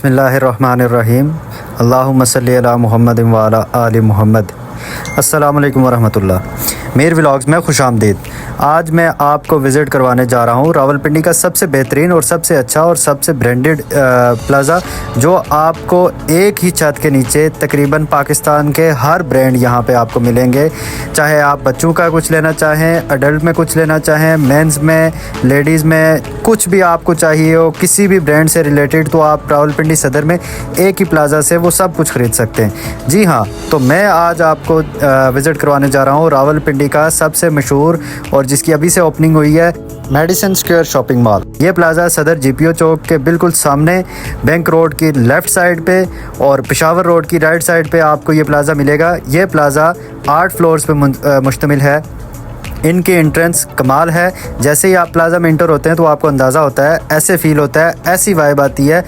बिस्मिल्लाहिर्रहमानिर्रहीम। अल्लाहुम्मा सल्ली अला मुहम्मद व अला आलि मुहम्मद। अस्सलामु अलैकुम वरहमतुल्लाह। मेर व्लॉग्स में खुशामदीद। आज मैं आपको विज़िट करवाने जा रहा हूँ रावलपिंडी का सबसे बेहतरीन और सबसे अच्छा और सबसे ब्रांडेड प्लाज़ा, जो आपको एक ही छत के नीचे तकरीबन पाकिस्तान के हर ब्रांड यहाँ पे आपको मिलेंगे। चाहे आप बच्चों का कुछ लेना चाहें, अडल्ट में कुछ लेना चाहें, मेंस में, लेडीज़ में, कुछ भी आपको चाहिए हो किसी भी ब्रांड से रिलेटेड, तो आप रावलपिंडी सदर में एक ही प्लाज़ा से वो सब कुछ ख़रीद सकते हैं। जी हाँ, तो मैं आज आपको विज़िट करवाने जा रहा हूँ रावलपिंडी का सबसे मशहूर और जिसकी अभी से ओपनिंग हुई है मेडिसन स्क्वायर शॉपिंग मॉल। ये प्लाज़ा सदर जीपीओ चौक के बिल्कुल सामने बैंक रोड की लेफ़्ट साइड पे और पेशावर रोड की राइट साइड पे आपको ये प्लाज़ा मिलेगा। ये प्लाज़ा 8 फ्लोर्स पे मुश्तमिल है। इनकी एंट्रेंस कमाल है। जैसे ही आप प्लाज़ा में इंटर होते हैं तो आपको अंदाज़ा होता है, ऐसे फ़ील होता है, ऐसी वाइब आती है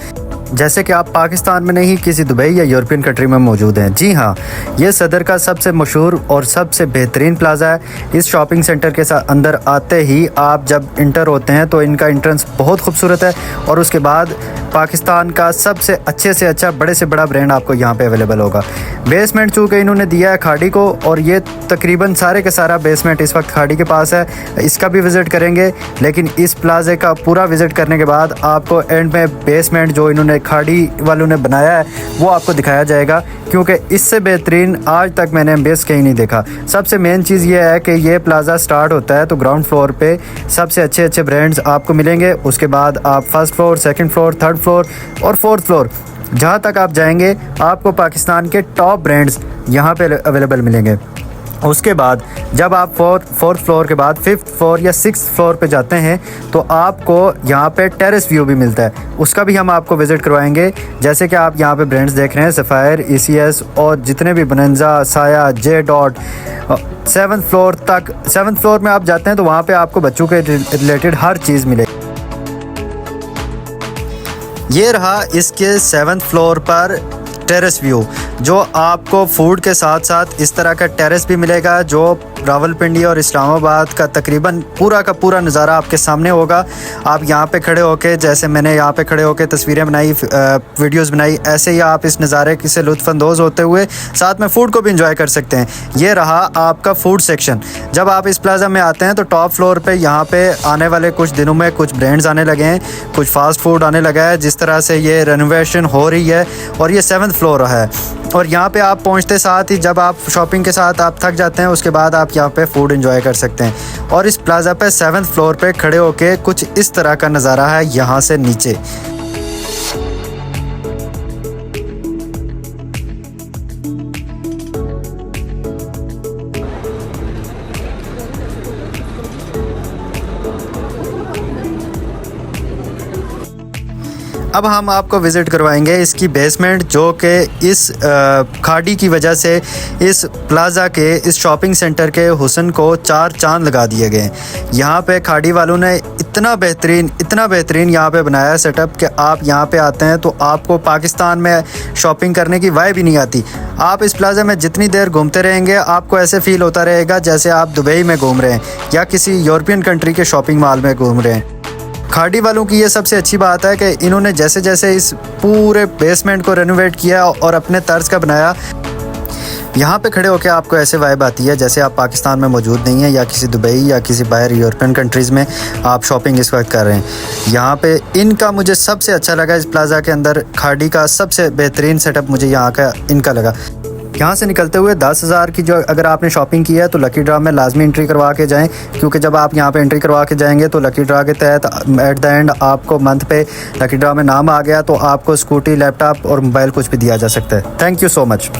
जैसे कि आप पाकिस्तान में नहीं किसी दुबई या यूरोपियन कंट्री में मौजूद हैं। जी हाँ, ये सदर का सबसे मशहूर और सबसे बेहतरीन प्लाज़ा है। इस शॉपिंग सेंटर के साथ अंदर आते ही आप जब इंटर होते हैं तो इनका एंट्रेंस बहुत खूबसूरत है और उसके बाद पाकिस्तान का सबसे अच्छे से अच्छा, बड़े से बड़ा ब्रांड आपको यहाँ पे अवेलेबल होगा। बेसमेंट चूँकि इन्होंने दिया है खाड़ी को, और ये तकरीबन सारे के सारा बेसमेंट इस वक्त खाड़ी के पास है। इसका भी विज़िट करेंगे, लेकिन इस प्लाज़े का पूरा विज़िट करने के बाद आपको एंड में बेसमेंट जो इन्होंने खाड़ी वालों ने बनाया है वो आपको दिखाया जाएगा, क्योंकि इससे बेहतरीन आज तक मैंने बेस कहीं नहीं देखा। सबसे मेन चीज़ ये है कि ये प्लाज़ा स्टार्ट होता है तो ग्राउंड फ्लोर पे सबसे अच्छे अच्छे ब्रांड्स आपको मिलेंगे। उसके बाद आप first floor, second floor, third floor और फोर्थ फ्लोर, जहाँ तक आप जाएंगे आपको पाकिस्तान के टॉप ब्रांड्स यहाँ पे अवेलेबल मिलेंगे। उसके बाद जब आप फोर्थ फ्लोर के बाद फिफ्थ फ्लोर या सिक्स्थ फ्लोर पे जाते हैं तो आपको यहाँ पे टेरेस व्यू भी मिलता है, उसका भी हम आपको विज़िट करवाएंगे। जैसे कि आप यहाँ पे ब्रांड्स देख रहे हैं, सफ़ायर, ECS और जितने भी बनंजा, साया, जे डॉट। 7th फ्लोर में आप जाते हैं तो वहाँ पे आपको बच्चों के रिलेटेड हर चीज़ मिलेगी। ये रहा इसके 7th फ्लोर पर टेरेस व्यू, जो आपको फूड के साथ साथ इस तरह का टेरेस भी मिलेगा, जो रावलपिंडी और इस्लामाबाद का तकरीबन पूरा का पूरा नज़ारा आपके सामने होगा। आप यहाँ पे खड़े होके, जैसे मैंने यहाँ पे खड़े होके तस्वीरें बनाई, वीडियोस बनाई, ऐसे ही आप इस नज़ारे से लुत्फ़अंदोज़ होते हुए साथ में फ़ूड को भी इंजॉय कर सकते हैं। ये रहा आपका फ़ूड सेक्शन। जब आप इस प्लाज़ा में आते हैं तो टॉप फ्लोर पे यहाँ पे आने वाले कुछ दिनों में कुछ ब्रांड्स आने लगे हैं, कुछ फ़ास्ट फूड आने लगा है। जिस तरह से ये रेनोवेशन हो रही है और ये 7th फ्लोर है, और यहाँ पे आप पहुँचते साथ ही जब आप शॉपिंग के साथ आप थक जाते हैं, उसके बाद आप यहाँ पे फूड एंजॉय कर सकते हैं। और इस प्लाज़ा पे 7th फ्लोर पे खड़े होके कुछ इस तरह का नज़ारा है यहाँ से नीचे। अब हम आपको विज़िट करवाएंगे इसकी बेसमेंट, जो कि इस खाड़ी की वजह से इस प्लाज़ा के, इस शॉपिंग सेंटर के हुस्न को 4 चांद लगा दिए गए। यहाँ पे खाड़ी वालों ने इतना बेहतरीन यहाँ पे बनाया है सेटअप कि आप यहाँ पे आते हैं तो आपको पाकिस्तान में शॉपिंग करने की वाइब ही नहीं आती। आप इस प्लाज़ा में जितनी देर घूमते रहेंगे आपको ऐसे फ़ील होता रहेगा जैसे आप दुबई में घूम रहे हैं या किसी यूरोपियन कंट्री के शॉपिंग मॉल में घूम रहे हैं। खाड़ी वालों की ये सबसे अच्छी बात है कि इन्होंने जैसे जैसे इस पूरे बेसमेंट को रेनोवेट किया और अपने तर्ज का बनाया, यहाँ पे खड़े होकर आपको ऐसे वाइब आती है जैसे आप पाकिस्तान में मौजूद नहीं हैं या किसी दुबई या किसी बाहर यूरोपियन कंट्रीज़ में आप शॉपिंग इस वक्त कर रहे हैं। यहाँ पे इनका मुझे सबसे अच्छा लगा, इस प्लाज़ा के अंदर खाड़ी का सबसे बेहतरीन सेटअप मुझे यहाँ का इनका लगा। यहाँ से निकलते हुए 10,000 की जो अगर आपने शॉपिंग की है तो लकी ड्रा में लाजमी एंट्री करवा के जाएं, क्योंकि जब आप यहाँ पे एंट्री करवा के जाएंगे तो लकी ड्रा के तहत एट द एंड आपको मंथ पे लकी ड्रा में नाम आ गया तो आपको स्कूटी, लैपटॉप और मोबाइल कुछ भी दिया जा सकता है। Thank you so much.